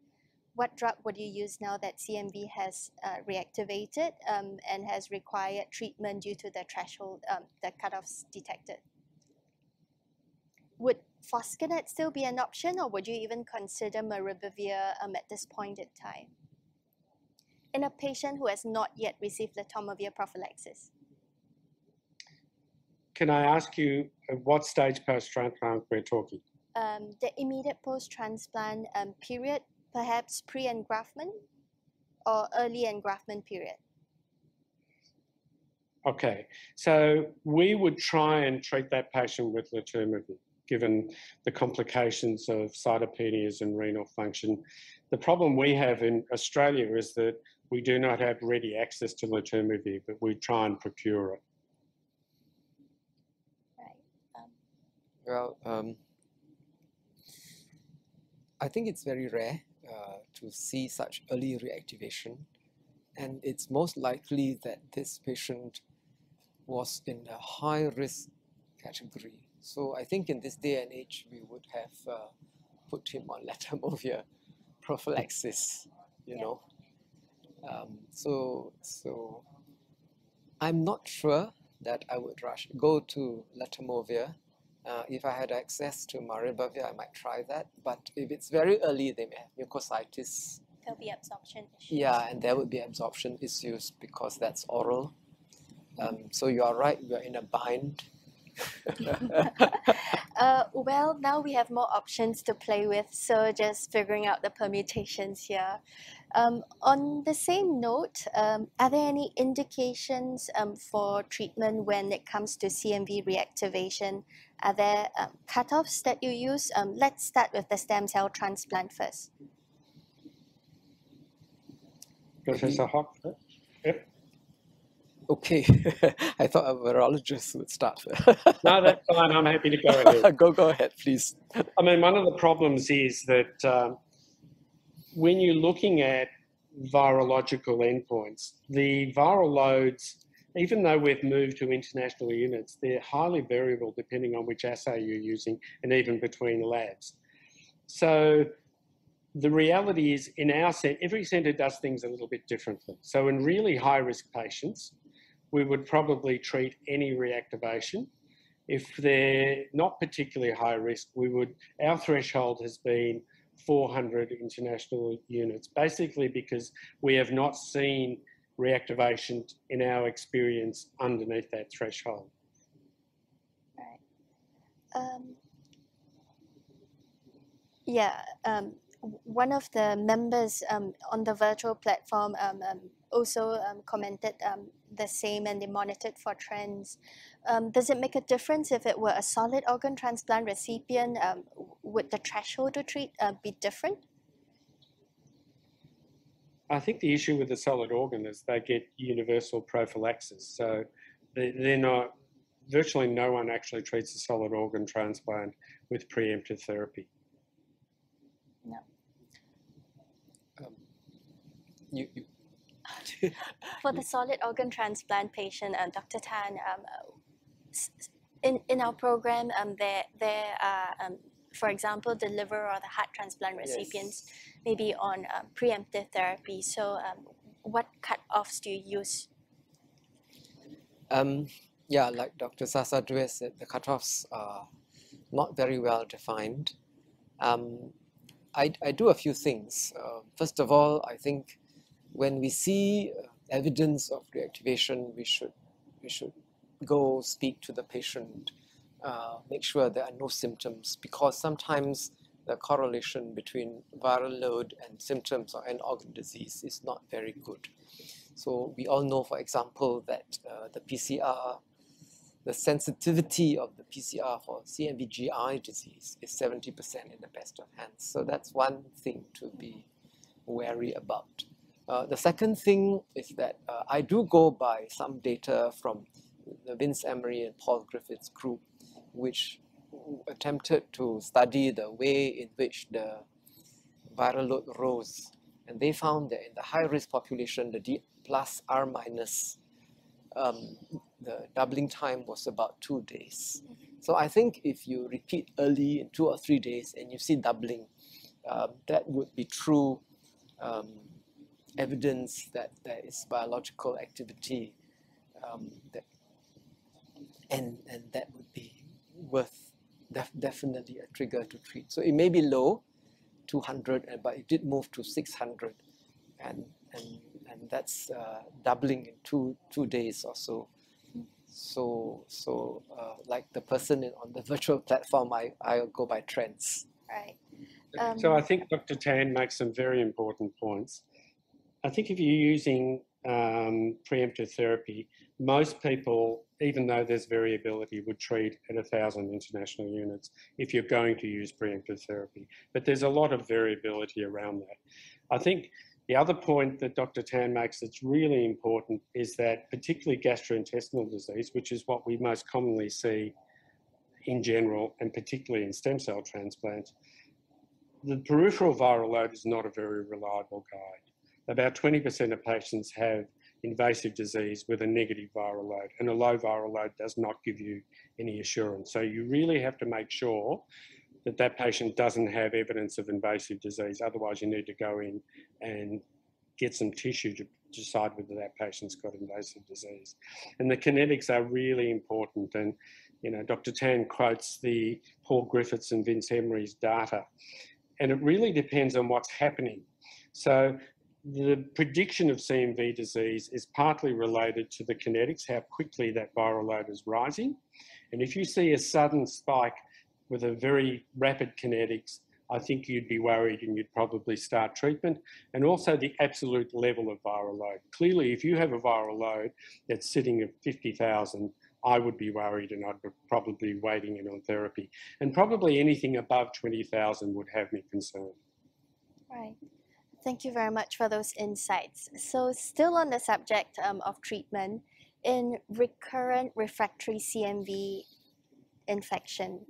What drug would you use now that CMV has reactivated and has required treatment due to the threshold, the cutoffs detected? Would foscarnet still be an option, or would you even consider maribavir at this point in time in a patient who has not yet received letermovir prophylaxis? Can I ask you at what stage post-transplant we're talking? The immediate post-transplant period, perhaps pre-engraftment or early engraftment period. Okay, so we would try and treat that patient with letermovir, given the complications of cytopenias and renal function. The problem we have in Australia is that we do not have ready access to letermovir, but we try and procure it. Well, I think it's very rare to see such early reactivation, and it's most likely that this patient was in a high risk category. So I think in this day and age, we would have put him on letermovir prophylaxis, you know. So I'm not sure that I would go to letermovir. If I had access to maribavir, I might try that. But if it's very early, they may have mucositis. There'll be absorption issues. Yeah, and there would be absorption issues because that's oral. So you are right, we are in a bind. Well, now we have more options to play with, so just figuring out the permutations here. On the same note, are there any indications for treatment when it comes to CMV reactivation? Are there cutoffs that you use? Let's start with the stem cell transplant first. Professor Hock? Yep. Okay, I thought a virologist would start. No, that's fine. I'm happy to go ahead. Go ahead, please. I mean, one of the problems is that when you're looking at virological endpoints, the viral loads, even though we've moved to international units, they're highly variable depending on which assay you're using and even between labs. So the reality is in our centre, every centre does things a little bit differently. So in really high-risk patients, we would probably treat any reactivation. If they're not particularly high risk, our threshold has been 400 international units, basically because we have not seen reactivation in our experience underneath that threshold. Right. One of the members on the virtual platform also commented the same, and they monitored for trends. Does it make a difference if it were a solid organ transplant recipient? Would the threshold to treat be different? I think the issue with the solid organ is they get universal prophylaxis. So they're not, virtually no one actually treats a solid organ transplant with preemptive therapy. No. You For the solid organ transplant patient, Dr. Tan, in our program, there are, for example, the liver or the heart transplant recipients may be on preemptive therapy. So what cutoffs do you use? Yeah, like Dr. Sasadeusz said, the cutoffs are not very well defined. I do a few things. First of all, I think when we see evidence of reactivation, we should go speak to the patient, make sure there are no symptoms, because sometimes the correlation between viral load and symptoms or end organ disease is not very good. So we all know, for example, that the PCR, the sensitivity of the PCR for CMV-GI disease is 70% in the best of hands. So that's one thing to be wary about. The second thing is that I do go by some data from the Vince Emery and Paul Griffiths group, which attempted to study the way in which the viral load rose. And they found that in the high-risk population, the D plus R minus, the doubling time was about 2 days. So I think if you repeat early in 2 or 3 days and you see doubling, that would be true evidence that there is biological activity, and that would be worth definitely a trigger to treat. So it may be low, 200, but it did move to 600, and that's doubling in two days or so. So like the person on the virtual platform, I'll go by trends. Right. So I think Dr. Tan makes some very important points. I think if you're using preemptive therapy, most people, even though there's variability, would treat at 1,000 international units if you're going to use preemptive therapy. But there's a lot of variability around that. I think the other point that Dr. Tan makes that's really important is that particularly gastrointestinal disease, which is what we most commonly see in general and particularly in stem cell transplants, the peripheral viral load is not a very reliable guide. About 20% of patients have invasive disease with a negative viral load, and a low viral load does not give you any assurance. So you really have to make sure that that patient doesn't have evidence of invasive disease. Otherwise, you need to go in and get some tissue to decide whether that patient's got invasive disease. And the kinetics are really important. And Dr. Tan quotes the Paul Griffiths and Vince Emery's data, and it really depends on what's happening. So the prediction of CMV disease is partly related to the kinetics, how quickly that viral load is rising. And if you see a sudden spike with a very rapid kinetics, I think you'd be worried and you'd probably start treatment. And also the absolute level of viral load. Clearly, if you have a viral load that's sitting at 50,000, I would be worried and I'd be probably waiting in on therapy. And probably anything above 20,000 would have me concerned. Right. Thank you very much for those insights. So still on the subject of treatment, in recurrent refractory CMV infection,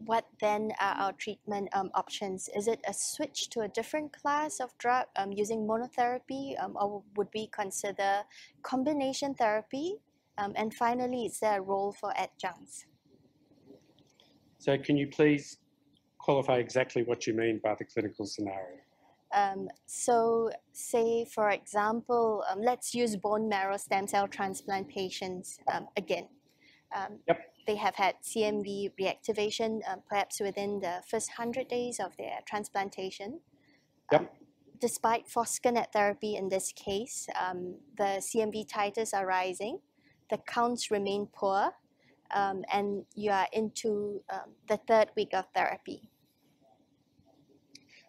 what then are our treatment options? Is it a switch to a different class of drug using monotherapy, or would we consider combination therapy? And finally, is there a role for adjuncts? So can you please qualify exactly what you mean by the clinical scenario? So say, for example, let's use bone marrow stem cell transplant patients again. Yep. They have had CMV reactivation perhaps within the first 100 days of their transplantation. Yep. Despite foscarnet therapy in this case, the CMV titers are rising, the counts remain poor, and you are into the 3rd week of therapy.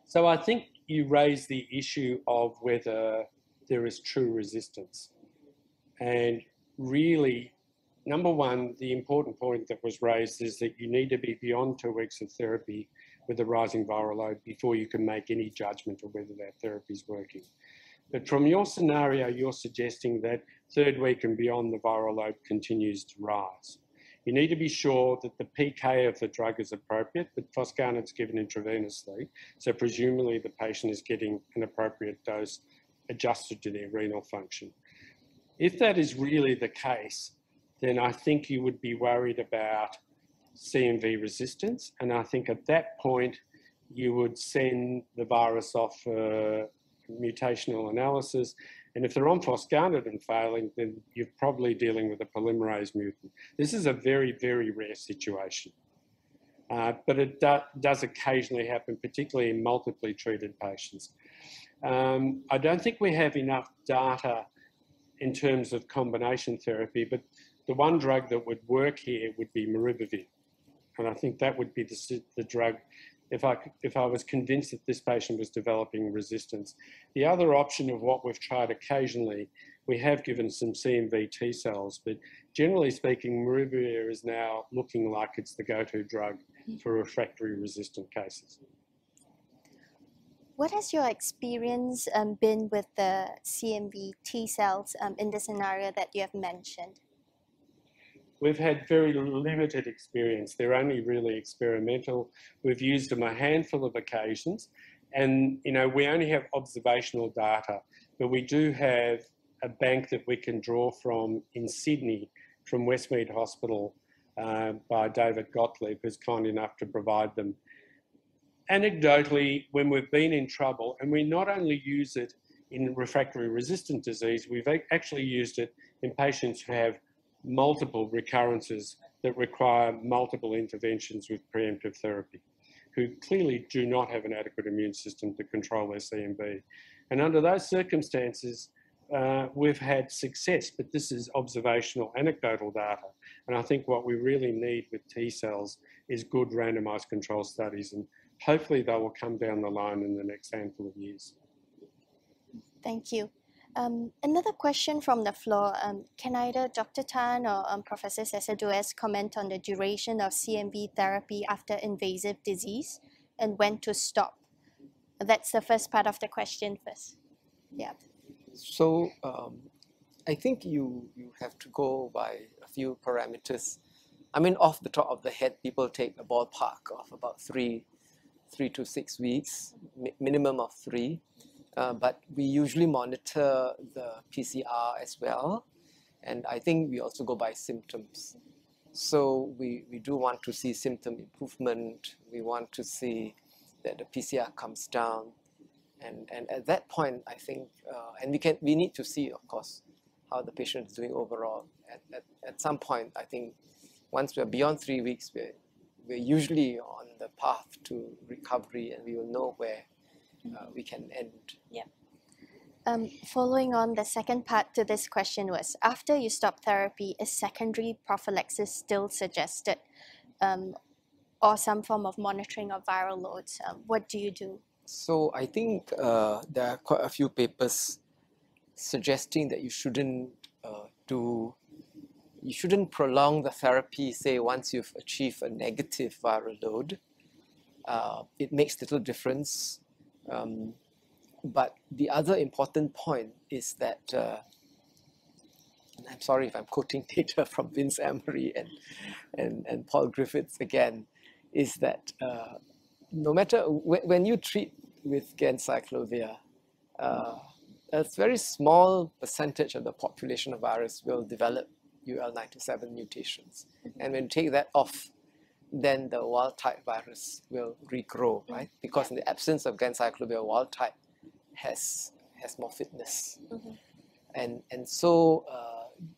So I think you raise the issue of whether there is true resistance. And really, number one, the important point that was raised is that you need to be beyond 2 weeks of therapy with a rising viral load before you can make any judgment of whether that therapy is working. But from your scenario, you're suggesting that 3rd week and beyond, the viral load continues to rise. You need to be sure that the PK of the drug is appropriate, but foscarnat's given intravenously, so presumably the patient is getting an appropriate dose adjusted to their renal function. If that is really the case, then I think you would be worried about CMV resistance, and I think at that point you would send the virus off for mutational analysis, and if they're on foscarnat and failing, then you're probably dealing with a polymerase mutant. This is a very, very rare situation, but it does occasionally happen, particularly in multiply treated patients. I don't think we have enough data in terms of combination therapy, but the one drug that would work here would be maribavir. And I think that would be the drug if I was convinced that this patient was developing resistance. The other option of what we've tried occasionally, we have given some CMV T cells, but generally speaking, maribavir is now looking like it's the go-to drug for refractory resistant cases. What has your experience been with the CMV T cells in the scenario that you have mentioned? We've had very limited experience. They're only really experimental. We've used them a handful of occasions, and we only have observational data, but we do have a bank that we can draw from in Sydney, from Westmead Hospital, by David Gottlieb, who's kind enough to provide them. Anecdotally, when we've been in trouble, and we not only use it in refractory resistant disease, we've actually used it in patients who have multiple recurrences that require multiple interventions with preemptive therapy, who clearly do not have an adequate immune system to control their CMV. And under those circumstances, we've had success, but this is observational, anecdotal data. And I think what we really need with T cells is good randomized control studies, and hopefully they will come down the line in the next handful of years. Thank you. Another question from the floor. Can either Dr. Tan or Professor Sasadeusz comment on the duration of CMV therapy after invasive disease and when to stop? That's the first part of the question first. Yeah. So I think you have to go by a few parameters. I mean, off the top of the head, people take a ballpark of about 3 to 6 weeks, minimum of 3. But we usually monitor the PCR as well. And I think we also go by symptoms. So we do want to see symptom improvement. We want to see that the PCR comes down. And at that point, I think, and we need to see, of course, how the patient is doing overall. At some point, I think, once we're beyond 3 weeks, we're usually on the path to recovery, and we will know where we can end. Yeah. Following on, the second part to this question was, after you stop therapy, is secondary prophylaxis still suggested, or some form of monitoring of viral loads? What do you do? So I think there are quite a few papers suggesting that you shouldn't prolong the therapy, say, once you've achieved a negative viral load. It makes little difference. But the other important point is that, and I'm sorry if I'm quoting data from Vince Emery and Paul Griffiths again, is that no matter when you treat with ganciclovir, a very small percentage of the population of virus will develop UL97 mutations. And when you take that off, then the wild-type virus will regrow, right? Because in the absence of ganciclovir, wild-type has more fitness. And so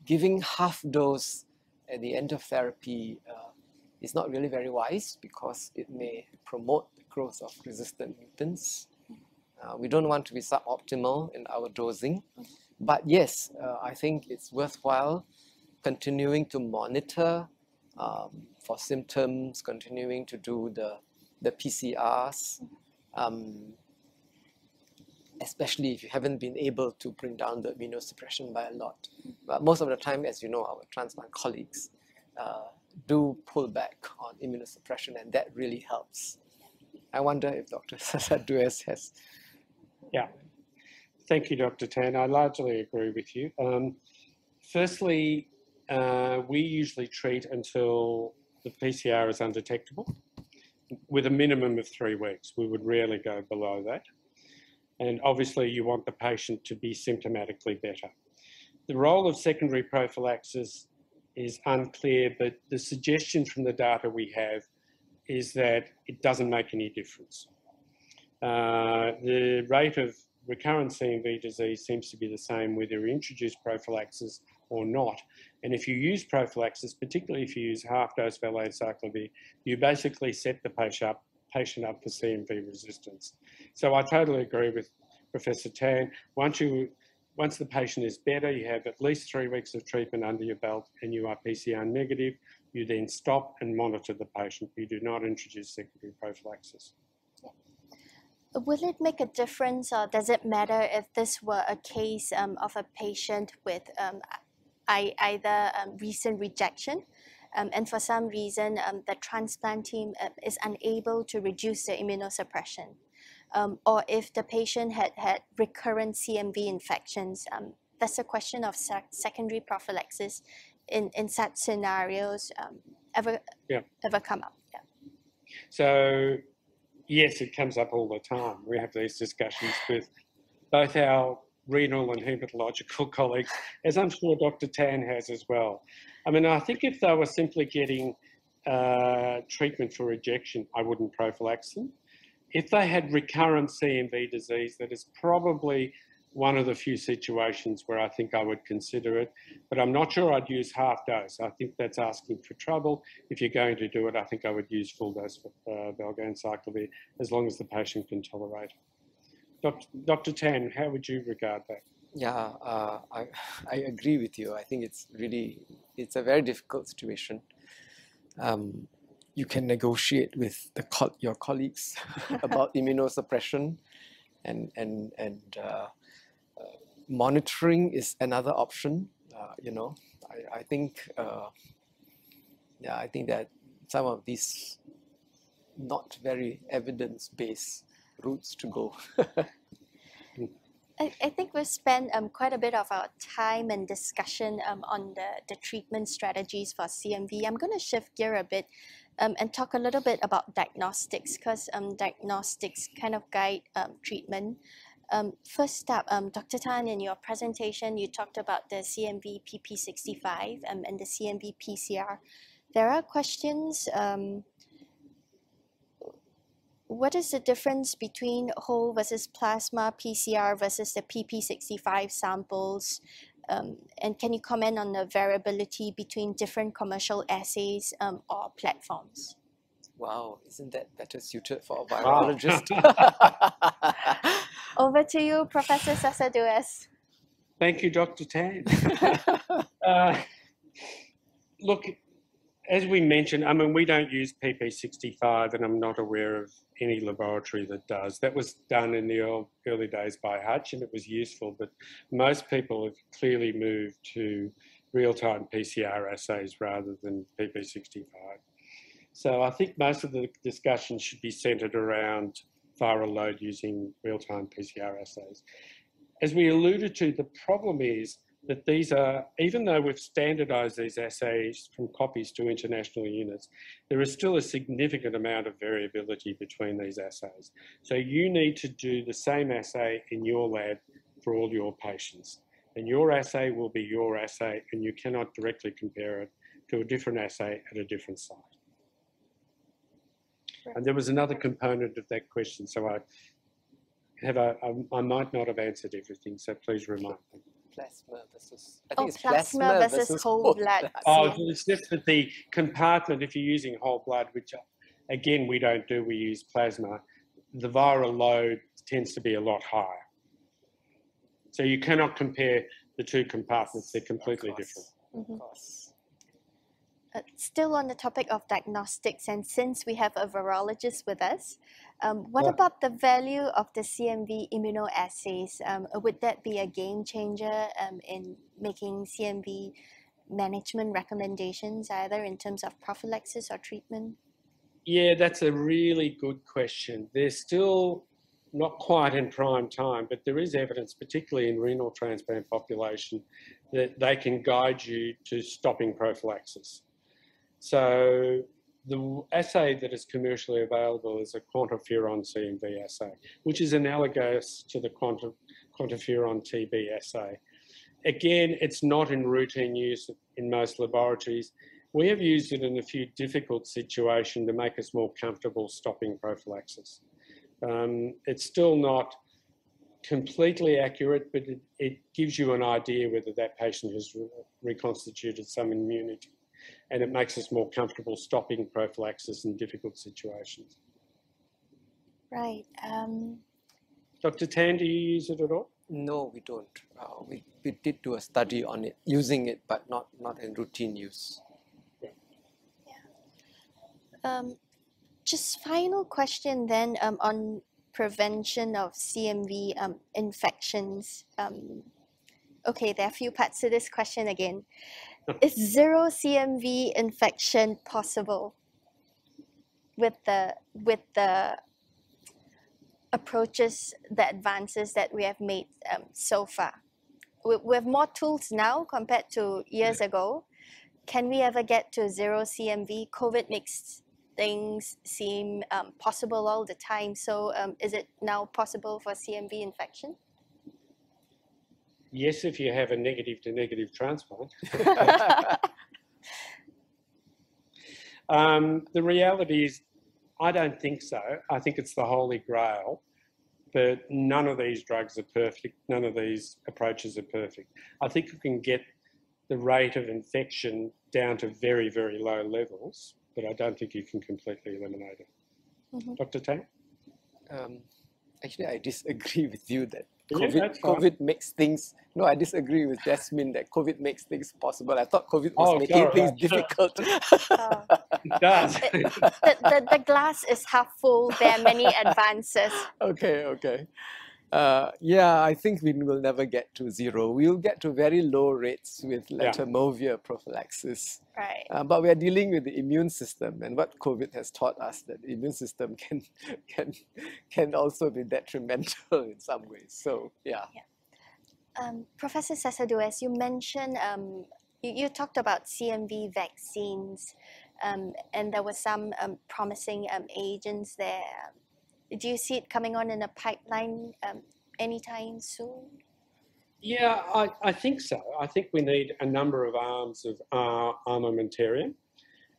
giving half dose at the end of therapy is not really very wise, because it may promote the growth of resistant mutants. We don't want to be suboptimal in our dosing. But yes, I think it's worthwhile continuing to monitor for symptoms, continuing to do the PCRs, especially if you haven't been able to bring down the immunosuppression by a lot. But most of the time, as you know, our transplant colleagues do pull back on immunosuppression, and that really helps. I wonder if Dr. Sasadeusz has... Yeah. Thank you, Dr. Tan. I largely agree with you. Firstly, we usually treat until the PCR is undetectable, with a minimum of 3 weeks. We would rarely go below that. And obviously, you want the patient to be symptomatically better. The role of secondary prophylaxis is unclear, but the suggestion from the data we have is that it doesn't make any difference. The rate of recurrent CMV disease seems to be the same whether you introduce prophylaxis or not. And if you use prophylaxis, particularly if you use half-dose valacyclovir, you basically set the patient up for CMV resistance. So I totally agree with Professor Tan. Once the patient is better, you have at least 3 weeks of treatment under your belt and you are PCR negative, you then stop and monitor the patient. You do not introduce secondary prophylaxis. Will it make a difference, or does it matter if this were a case of a patient with either recent rejection and for some reason the transplant team is unable to reduce the immunosuppression, or if the patient had recurrent CMV infections? That's a question of secondary prophylaxis in such scenarios ever come up? Yeah. So yes, it comes up all the time. We have these discussions with both our renal and hematological colleagues, as I'm sure Dr. Tan has as well. I mean, I think if they were simply getting treatment for rejection, I wouldn't prophylax them. If they had recurrent CMV disease, that is probably one of the few situations where I think I would consider it, but I'm not sure I'd use half dose. I think that's asking for trouble. If you're going to do it, I think I would use full dose valganciclovir as long as the patient can tolerate it. Dr. Tan, how would you regard that? Yeah, I agree with you. I think it's a very difficult situation. You can negotiate with your colleagues about immunosuppression, and monitoring is another option. I think that some of these not very evidence-based routes to go. I think we've spent quite a bit of our time and discussion on the treatment strategies for CMV. I'm going to shift gear a bit and talk a little bit about diagnostics, because diagnostics kind of guide treatment. First up, Dr. Tan, in your presentation, you talked about the CMV PP65 and the CMV PCR. There are questions. What is the difference between whole versus plasma PCR versus the PP65 samples? And can you comment on the variability between different commercial assays or platforms? Wow, isn't that better suited for a virologist? Over to you, Professor Sasadeusz. Thank you, Dr. Tan. Look, as we mentioned, I mean, we don't use PP65, and I'm not aware of any laboratory that does. That was done in the early days by Hutch, and it was useful, but most people have clearly moved to real-time PCR assays rather than PP65. So I think most of the discussion should be centred around viral load using real-time PCR assays. As we alluded to, the problem is that these are, even though we've standardised these assays from copies to international units, there is still a significant amount of variability between these assays. So you need to do the same assay in your lab for all your patients. And your assay will be your assay, and you cannot directly compare it to a different assay at a different site. And there was another component of that question, so I might not have answered everything, so please remind me. Plasma versus, I think it's plasma versus whole blood. Oh, it's just that the compartment, if you're using whole blood, which again we don't do, we use plasma, the viral load tends to be a lot higher. So you cannot compare the two compartments, they're completely different. Mm-hmm. Still on the topic of diagnostics, and since we have a virologist with us, what about the value of the CMV immunoassays? Would that be a game changer in making CMV management recommendations, either in terms of prophylaxis or treatment? Yeah, that's a really good question. There's still not quite in prime time, but there is evidence, particularly in renal transplant population, that they can guide you to stopping prophylaxis. So the assay that is commercially available is a quantiferon CMV assay, which is analogous to the quantiferon TB assay. Again, it's not in routine use in most laboratories. We have used it in a few difficult situations to make us more comfortable stopping prophylaxis. It's still not completely accurate, but it gives you an idea whether that patient has reconstituted some immunity, and it makes us more comfortable stopping prophylaxis in difficult situations. Right. Dr. Tan, do you use it at all? No, we don't. We did do a study on it, using it, but not in routine use. Just final question then on prevention of CMV infections. Okay, there are a few parts to this question again. Is zero CMV infection possible with the approaches, the advances that we have made so far? We have more tools now compared to years ago. Can we ever get to zero CMV? COVID makes things seem possible all the time. So is it now possible for CMV infection? Yes, if you have a negative to negative transplant. The reality is, I don't think so. I think it's the holy grail, but none of these drugs are perfect. None of these approaches are perfect. I think you can get the rate of infection down to very, very low levels, but I don't think you can completely eliminate it. Mm-hmm. Dr. Tang? Actually, I disagree with you that Yeah, COVID makes things. No, I disagree with Jasmine that COVID makes things possible. I thought COVID was making things difficult. It does. The glass is half full. There are many advances. Okay. Yeah, I think we will never get to zero. We'll get to very low rates with Latamovir prophylaxis. Right. But we are dealing with the immune system, and what COVID has taught us that the immune system can also be detrimental in some ways. So yeah. Professor Sasadeusz, you mentioned you talked about CMV vaccines, and there were some promising agents there. Do you see it coming on in a pipeline anytime soon? Yeah, I think so. I think we need a number of arms of our armamentarium,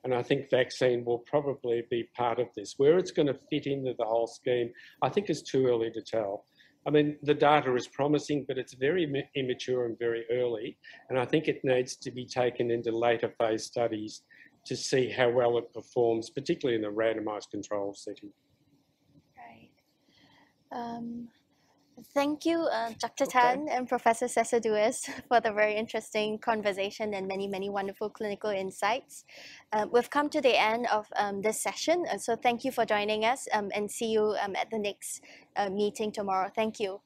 and I think vaccine will probably be part of this. Where it's going to fit into the whole scheme, I think is too early to tell. I mean, the data is promising, but it's very immature and very early, and I think it needs to be taken into later phase studies to see how well it performs, particularly in the randomized control setting. Thank you, Dr. Tan and Professor Sasadeusz, for the very interesting conversation and many, many wonderful clinical insights. We've come to the end of this session, so thank you for joining us, and see you at the next meeting tomorrow. Thank you.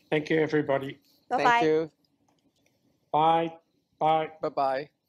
Thank you, everybody. Bye-bye. Thank you. Bye. Bye. Bye-bye.